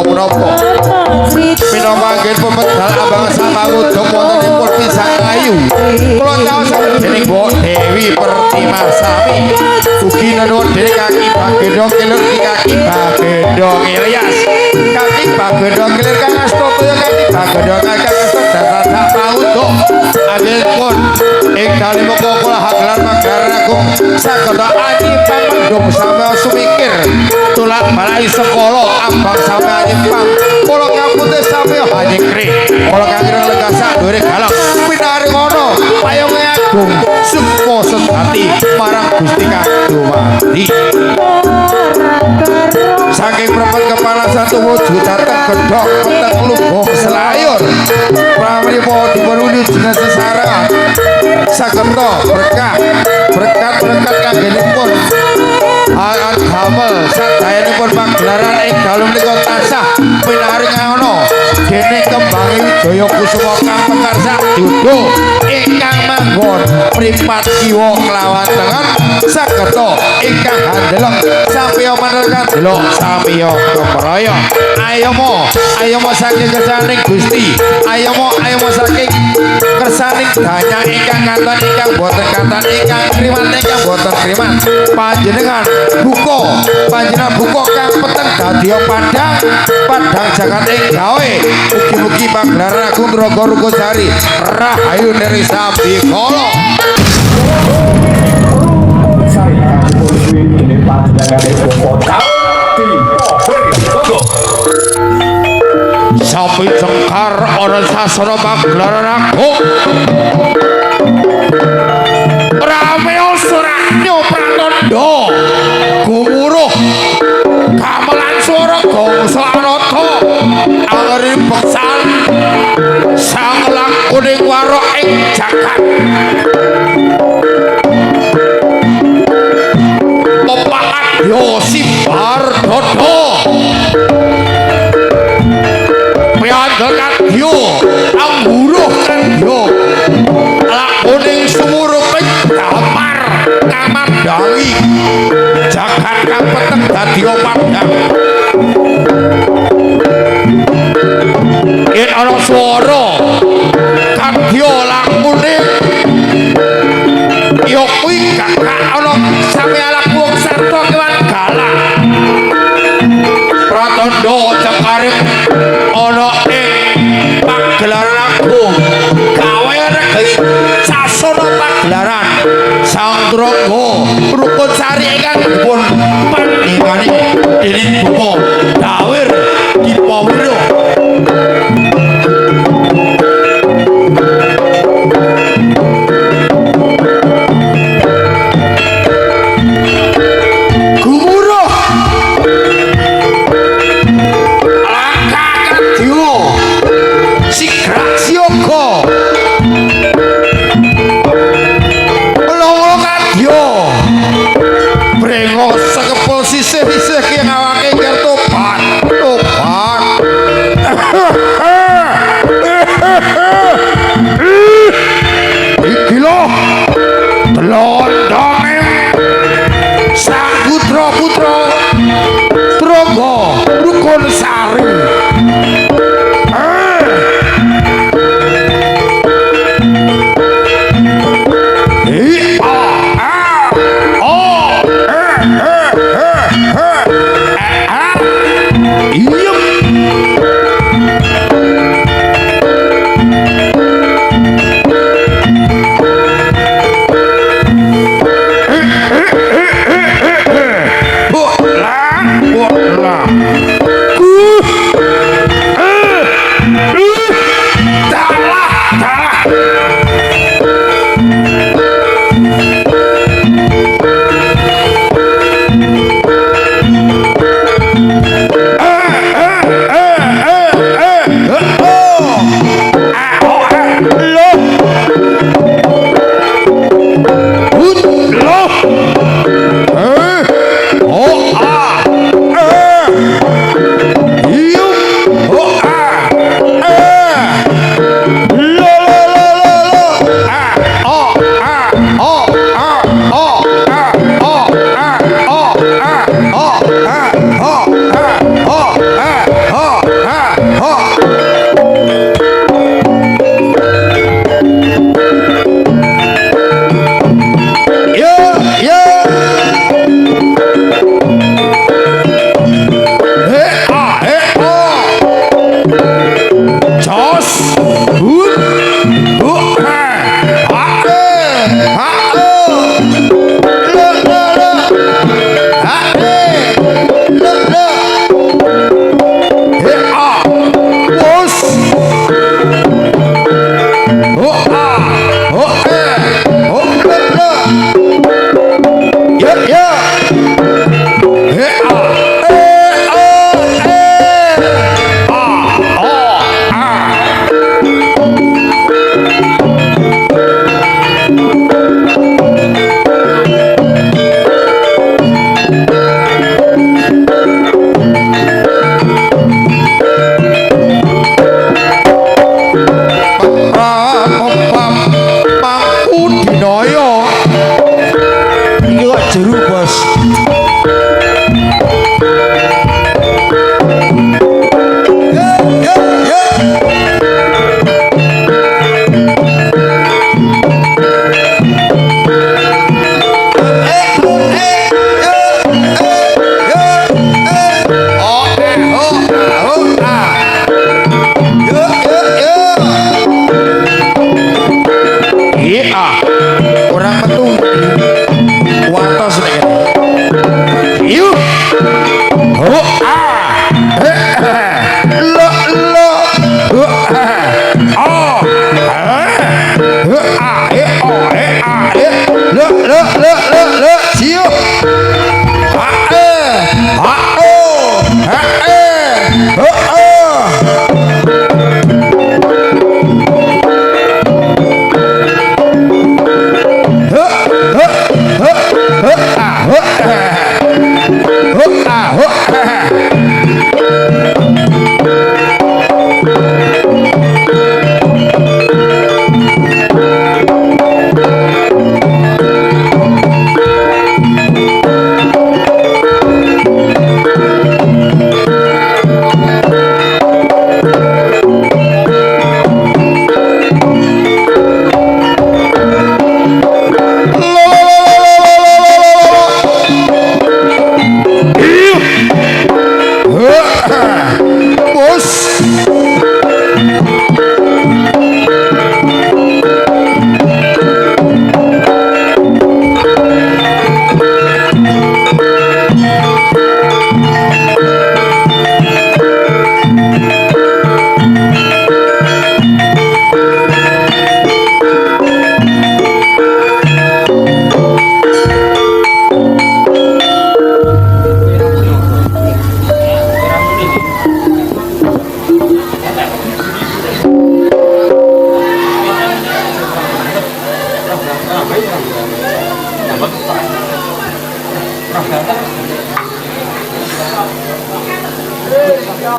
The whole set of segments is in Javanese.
menapa minangka anggen pemedal abang samangudum wontenipun pisang ayu kula taos dening Mbok Dewi Pertimasami ugi nuwun dening Kaki Bagedong Kiler Kaki Bagedong Ilyas Kaki Bagedong Kiler Kang Astokaya Kaki Bagedong Kang Astokaya Dadak Pangudum anggenipun ing dalemipun kula hagelar Magaragung saged aji pamendhum sampeyan sumikir tulak balai sekolah ambang sampeyan nyimpang kula kaputih sampeyan hanyekri kula kangireng legasa dhuwure galak pinari ngono payunge agung sukma sedati marang Gusti Kang Dumadi saking prepet kepala satu wujud dateng gedhok peteng lumbung selayur pramripun dipun jeneng sesarengan sageta berkat kanggenipun alat damel sadayanipun pagelaran ing dalem menika tansah pinaring ana dene Kembang Wijaya Kusuma kang pekarsa judo ingkang manggon mripat kiwa kelawan tengen sageta ingkang handeleng sampeyan menerkan delok sampeyan kepraya ayomo saking kersaning Gusti ayomo saking kersaning danya ingkang kanton ingkang boten kanton ingkang kriman ingkang boten kriman panjenengan buka kang peteng dadi padang jagat ing gawe mugi-mugi pagelaran agung Raga Rukosari rahayu neri sambi kala sapi jengkar ana sasana pagelaran agung Rameo Suranyo Pratandha gumuruh gamelan swara gongso anata angering beksan sang lakuning warok ing jagat pepakat Yosibar Dodo piandakan yo angguruh kan yo lakuning sumuruping damar kamandangi jagat kang peteng dadi padang yen ana swara kadya lakuning ya kuwi gak ana sampeyan wong sarta kewan galak Pratandha cekaring ana ing pagelaran agung gawe regi sasana pagelaran Sang Trangga Rukosari ingkang dipun pandhegani dening Bapak Dawir Dipawira sisih ki ngawake kertobat iki lho telondonge sang putra Trangga Rukosari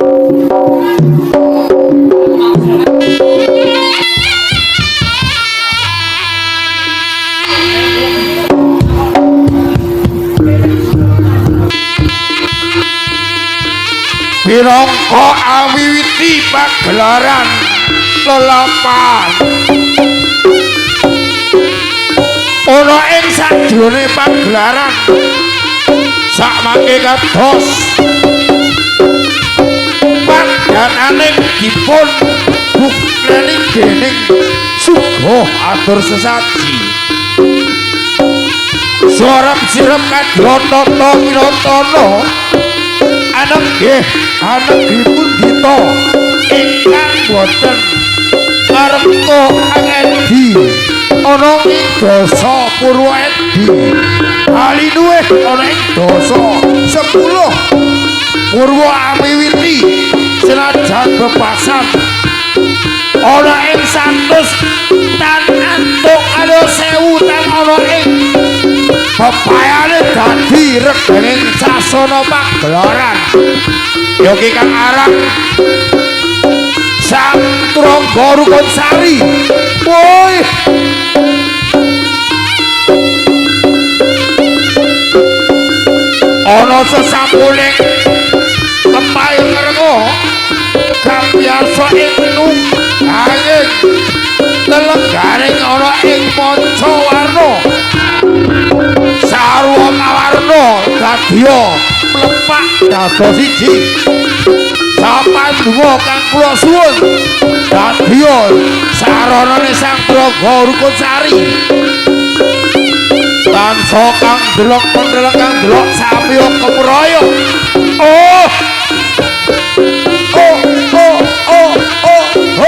Pirangka awiwiti pagelaran lelapan ana ing sajrone pagelaran sakmangke kados padhananing dipun bukteni dening Sugo atur sesaji sorap-sirep kadhotata Wiratana anak nggih anak gripun dita ingkang boten arepko angedi ana ing dasa Purwa Edi alinuwih ana ing dasa 10 Purwa Amiwiti senajan bebasan ana ing 100 tan antuk karo 1000 tan ana ing bepayane dadi regenging sasana pagelaran yogi kang aran Satrangga Rukunsari woi ana sesampuning kepayung rengo kabiasa ing nunggaing telenggaring ana ing manca warna sarwa mawarna dadya mlepak dados siji sapandunga kang kula suwun dadya saranane Sang Trangga Rukunsari tansa kang delok pendelok kang delok samya kemraya oh oh oh oh oh oh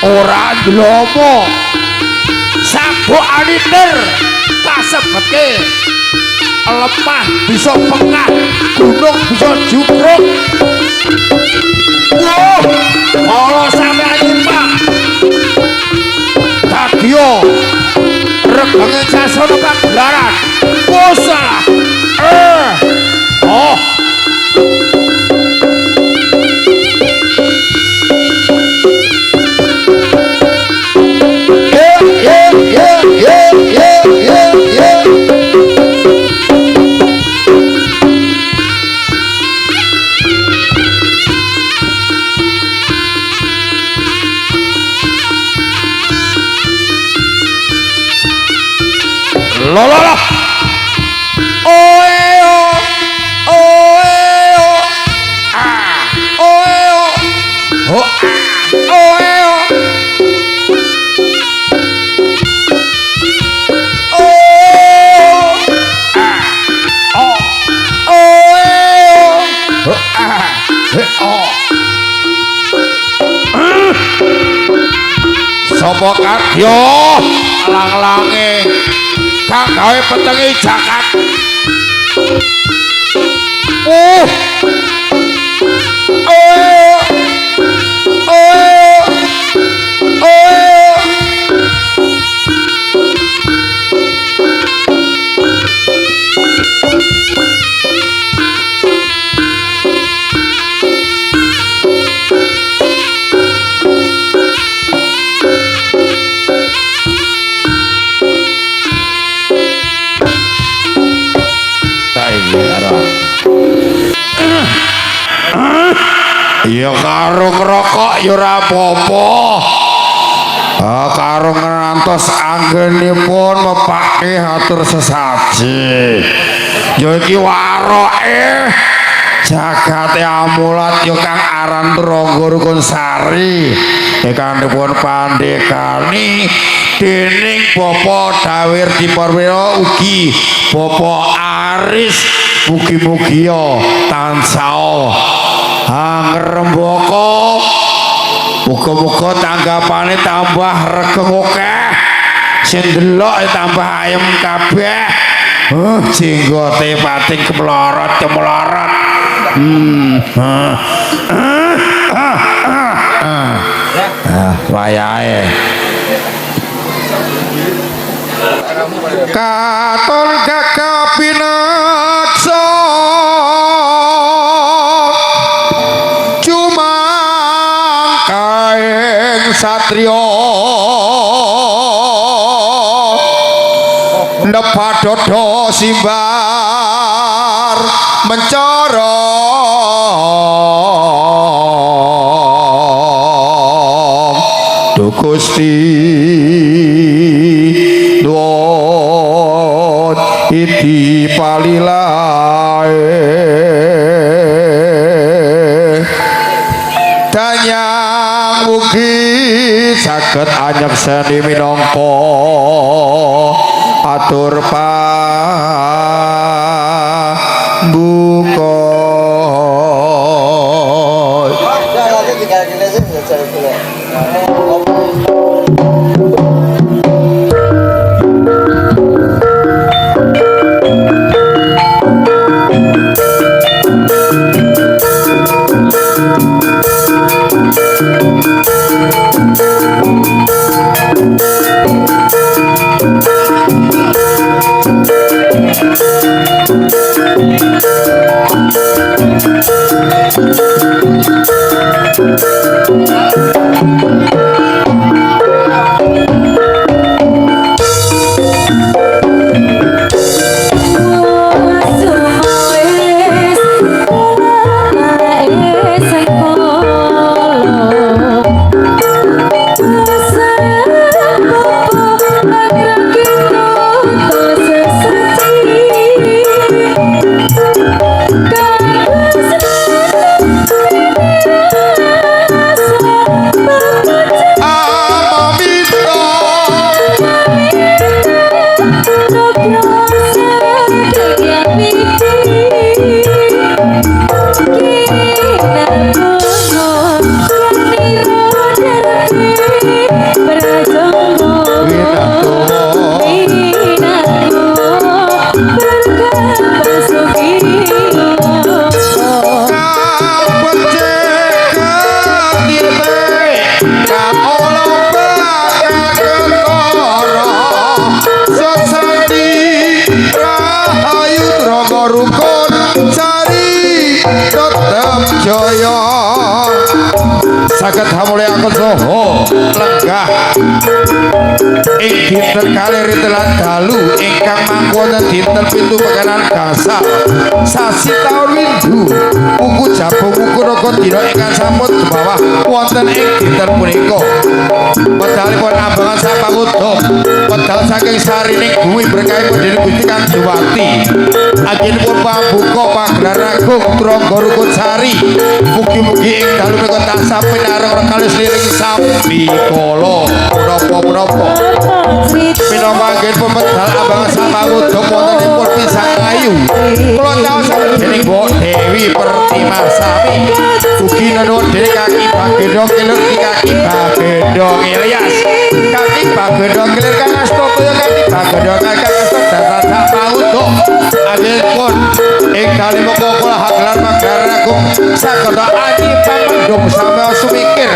ora ndlomo sabuk aliter kasebeke lemah bisa pengah gunung bisa jubruk wah ala sampeyan nyimpang dadya regenge sasana pagelaran salah oh Lola oeo oeo ah oeo oh oeo oh ah oh oeo ah oh sapa kadya lang-lange kang gawe petenge jakat oh ya karo ngrokok ya ora apa-apa karo ngantos anggenipun mepake atur sesaji ya iki waroke jagate amulat ya kang aran Trangga Rukunsari ingkang dipun pandhekani dening Bapak Dawir Diparwira ugi Bapak Aris mugi-mugi tansah ngrembaka Muga-muga tanggapane tambah regeng akeh. Sing delok tambah ayem kabeh. Jenggote pating kemlorot-kemlorot. Wayahe. Katon gagah pinaksa cumangkaing satriya nepadada simbar mencara Gusti Nuwun iti palilae danyang mugi saged anyekseni minangka atur pambuka. Saged hamule akon saha lenggah ing dinten kalih ritelan dalu ingkang mangkonen dinten 7 Pekanan Gasak sasi taun Windu buku Jabung Ukuraga dina ingkang sampun bawah wonten ing dinten punika medalipun ambangan sapangudhop medal saking sarining bumi berkahipun Dening Gusti Kang Dewati ajengipun pambuka pagelaran agung Trangga Rukunsari mugi-mugi ing dalu menika tansah pinareng kalis liring sami kala menapa-menapa minangka anggenipun medal ambangan sapangudhop wontenipun Pisang Ayu kula caos dening Mbok Dewi Pertimasami ugi nuwun dening Kaki Bagedong Kilir Kaki Bagedong Ilyas Kaki Bagedong Kilir Kang Astotaya Kaki Bagedong Kang Astotaya datan sapangudhop anggenipun ing dalemika kula hagelan pagelaran agung sageda anyipang mendung sampeyan sumikir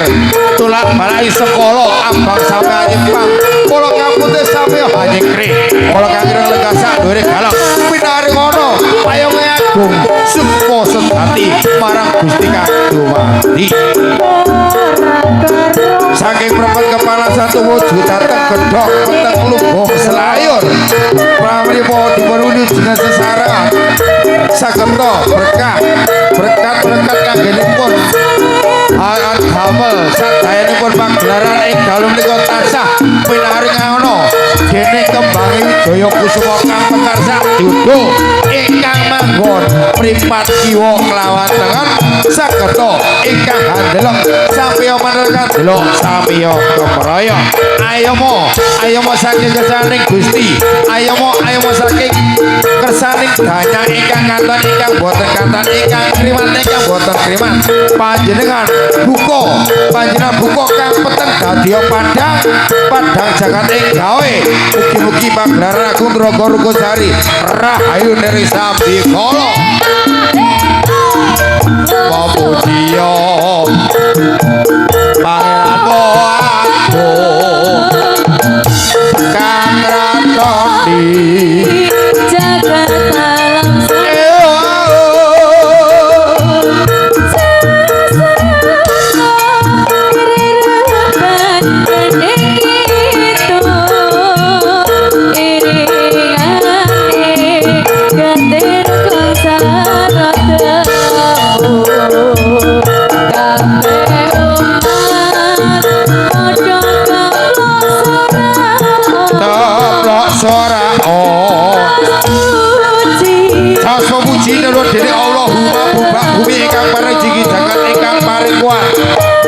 tulak balai sekolah ambang sampeyan anyipang kula ngapute sampeyan hanyekri kula kangireng legasa dore galang pinaring ngono payunge agung sukma sedati marang Gusti Kang Dewati saking prepet kepala satu wujud dateng gedhok peteng lubung selayur pramripa dipunuli jeneng sesarengan sagenta berkah berkat kanggenipun alat damel sadayanipun pagelaran ing dalu menika tansah pinaring ana dene kembange Wijaya Kusuma kang pakarsa judo ingkang manggon mripat kiwa kelawan tengen sageta ingkang handeleng sampeya menekan delok samiya kepraya ayo mo saking kersaning Gusti ayo mo saking kersaning danya ingkang kanton ingkang boten kanton ingkang kriman ingkang boten kriman panjenengan buka kang peteng dadya padang jagat ing gawe mugi-mugi pagelaran Agung Traga Rukosari rahayu neri sambi kala pamujiya pangeran agung kang ratoni jagat alam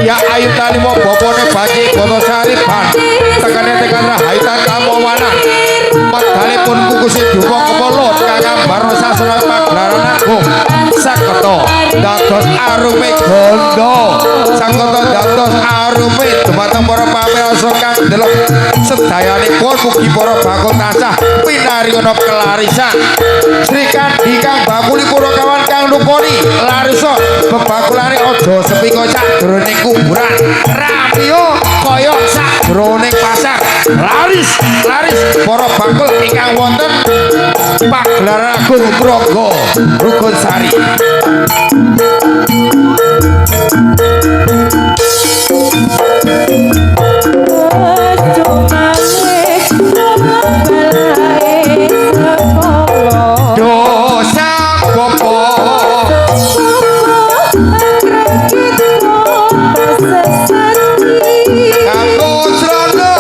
ya ayu tali mo bopone baji boto sariban tekane rahaitan kamowanan medalipun kukusi dumo kepolot kakang baro sasana pagelaran agung sageta dados arupe gondo sageta dados arupe dumateng para pamirsa kang delok sedayanipun mugi para bakul tansah pinariono kelarisan Srikandi kang bakuli kula kawan kang nukoni larisa bebakulane aja sepiko sakjroning kuburan rapiyo kaya sakjroning pasar laris para bakul ingkang wonten pagelaran Agung Traga Rukosari dosa bopo kanggo srana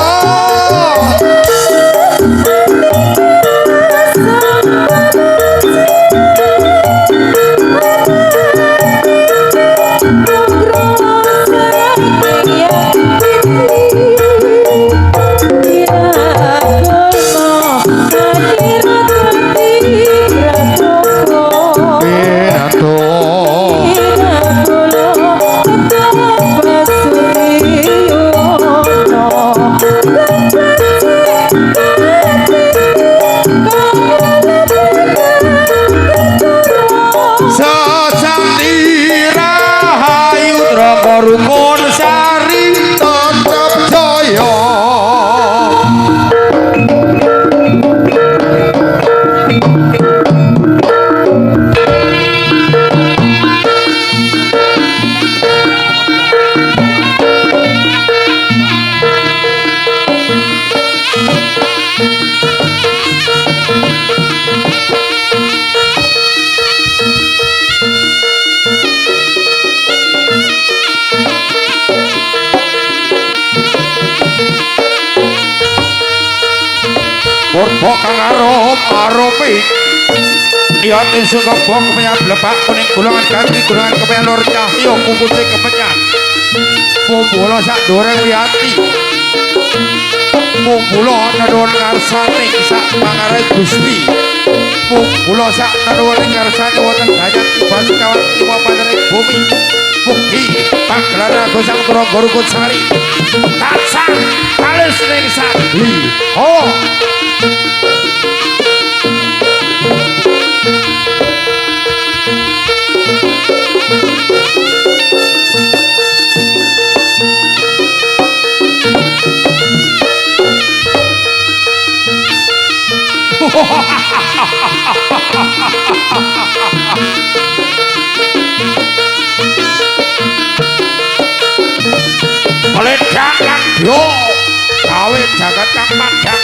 Rukosari tetep jaya Purba kang arupi iya tisu kebong kemenyan lebak kuning gulungan ganti gulungan kemenyan lor cahyo kukusi kemenyan mumpulo sak doreng wiyati mumpulo nedon ngarsani sak pangarai Gusti mumpulo sak nedon ngarsani wonten banyak ibas kawan tiwa panjering bumi mugi pagelaran Agung Traga Rukosari tansah kalis ning sandi meledak lan yo gawe jagat kang madak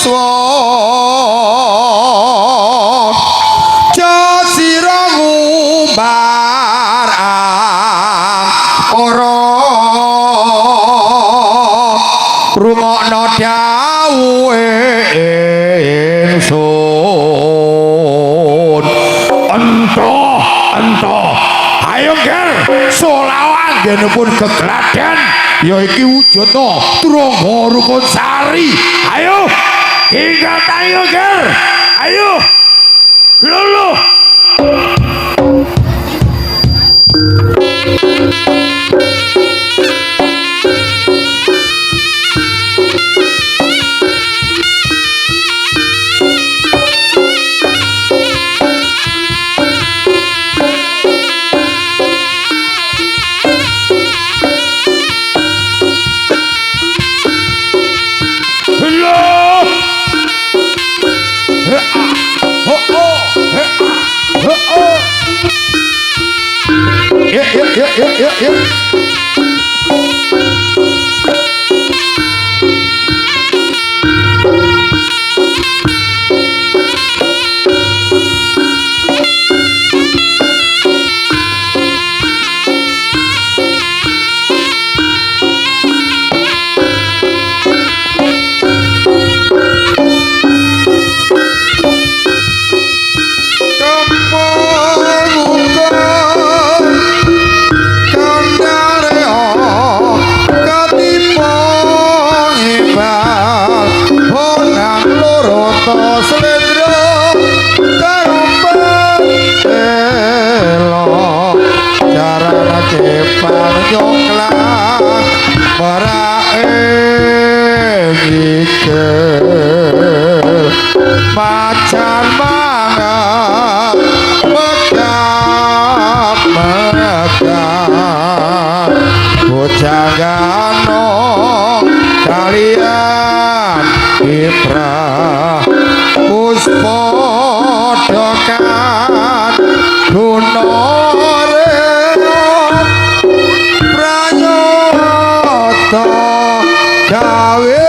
yuswa jasira ngumbar ora rungokno dawuhe ingsun ento ayo ger solawan genipun gegladen ya iki wujudna Trangga Rukun Sari ayo tinggal tayo ger ayo lulu yuk. Macan mangap megap bocah gano kalian kiprah puspa dokan gunore pranyata gawe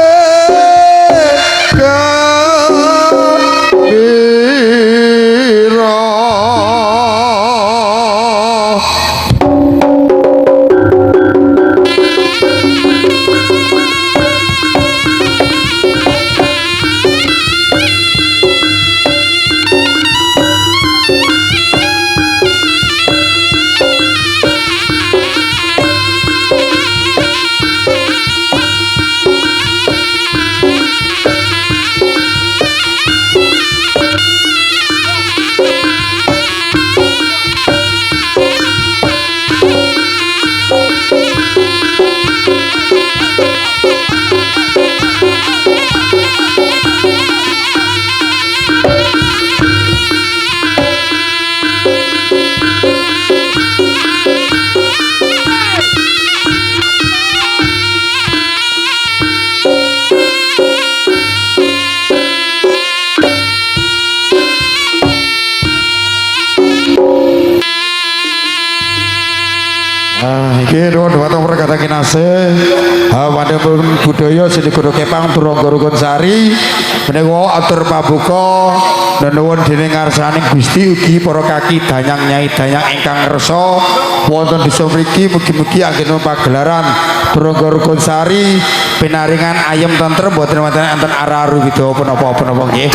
iki nuwun dhumateng perkata kinasih wonten budaya sini Guru Kepang Trangga Rukun Sari menika atur pabuka nuwun dening ngarsaning Gusti ugi para kaki danyang nyai danyang ingkang ngersa wonten desa mriki mugi-mugi anggen pagelaran Trangga Rukun Sari pinaringan ayem tentrem boten wonten enten ara-aru widya punapa-punapa nggih.